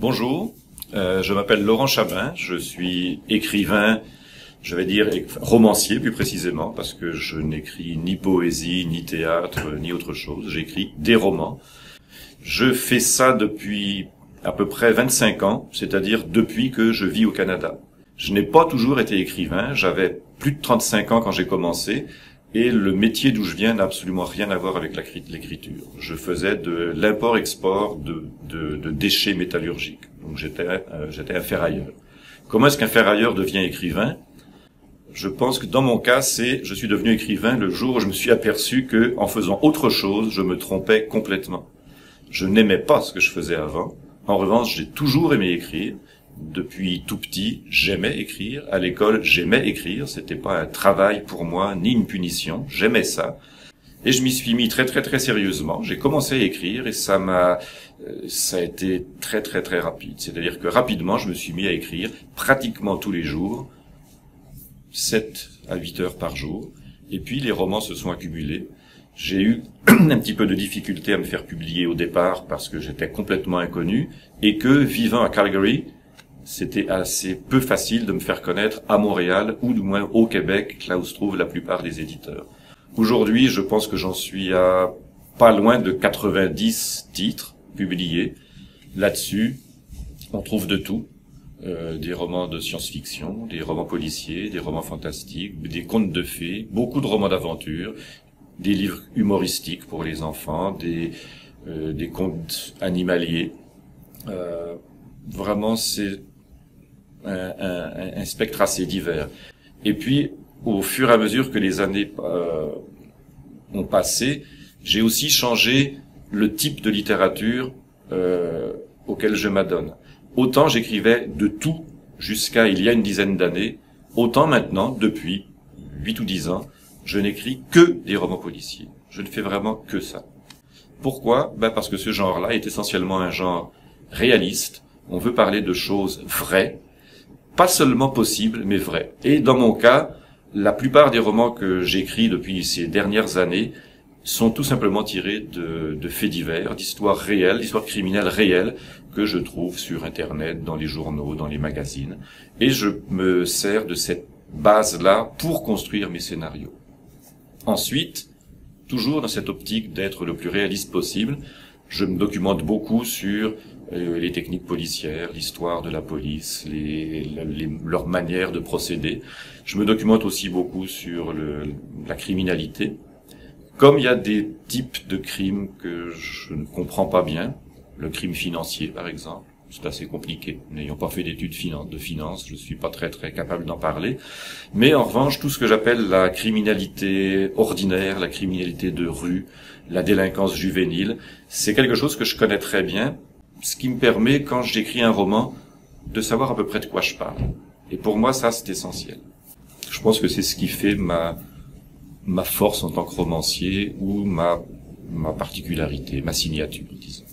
Bonjour, je m'appelle Laurent Chabin, je suis écrivain, je vais dire romancier plus précisément, parce que je n'écris ni poésie, ni théâtre, ni autre chose, j'écris des romans. Je fais ça depuis à peu près 25 ans, c'est-à-dire depuis que je vis au Canada. Je n'ai pas toujours été écrivain, j'avais plus de 35 ans quand j'ai commencé, et le métier d'où je viens n'a absolument rien à voir avec l'écriture. Je faisais de l'import-export de déchets métallurgiques. Donc j'étais un ferrailleur. Comment est-ce qu'un ferrailleur devient écrivain? Je pense que dans mon cas, je suis devenu écrivain le jour où je me suis aperçu que, en faisant autre chose, je me trompais complètement. Je n'aimais pas ce que je faisais avant. En revanche, j'ai toujours aimé écrire. Depuis tout petit, j'aimais écrire. À l'école, j'aimais écrire. C'était pas un travail pour moi, ni une punition. J'aimais ça. Et je m'y suis mis très sérieusement. J'ai commencé à écrire et ça a été très rapide. C'est-à-dire que rapidement, je me suis mis à écrire pratiquement tous les jours, 7 à 8 heures par jour. Et puis, les romans se sont accumulés. J'ai eu un petit peu de difficulté à me faire publier au départ parce que j'étais complètement inconnu et que, vivant à Calgary, c'était assez peu facile de me faire connaître à Montréal ou du moins au Québec, là où se trouvent la plupart des éditeurs. Aujourd'hui, je pense que j'en suis à pas loin de 90 titres publiés. Là-dessus, on trouve de tout. Des romans de science-fiction, des romans policiers, des romans fantastiques, des contes de fées, beaucoup de romans d'aventure, des livres humoristiques pour les enfants, des contes animaliers. Vraiment, c'est un spectre assez divers. Et puis, au fur et à mesure que les années ont passé, j'ai aussi changé le type de littérature auquel je m'adonne. Autant j'écrivais de tout jusqu'à il y a une dizaine d'années, autant maintenant, depuis 8 ou 10 ans, je n'écris que des romans policiers. Je ne fais vraiment que ça. Pourquoi? Parce que ce genre-là est essentiellement un genre réaliste. On veut parler de choses vraies, pas seulement possibles, mais vraies. Et dans mon cas, la plupart des romans que j'écris depuis ces dernières années sont tout simplement tirés de faits divers, d'histoires réelles, d'histoires criminelles réelles que je trouve sur Internet, dans les journaux, dans les magazines. Et je me sers de cette base-là pour construire mes scénarios. Ensuite, toujours dans cette optique d'être le plus réaliste possible, je me documente beaucoup sur les techniques policières, l'histoire de la police, leur manière de procéder. Je me documente aussi beaucoup sur la criminalité. Comme il y a des types de crimes que je ne comprends pas bien, le crime financier par exemple, c'est assez compliqué. N'ayant pas fait d'études de finance, je suis pas très capable d'en parler. Mais en revanche, tout ce que j'appelle la criminalité ordinaire, la criminalité de rue, la délinquance juvénile, c'est quelque chose que je connais très bien, ce qui me permet, quand j'écris un roman, de savoir à peu près de quoi je parle. Et pour moi, ça, c'est essentiel. Je pense que c'est ce qui fait ma force en tant que romancier ou ma particularité, ma signature, disons.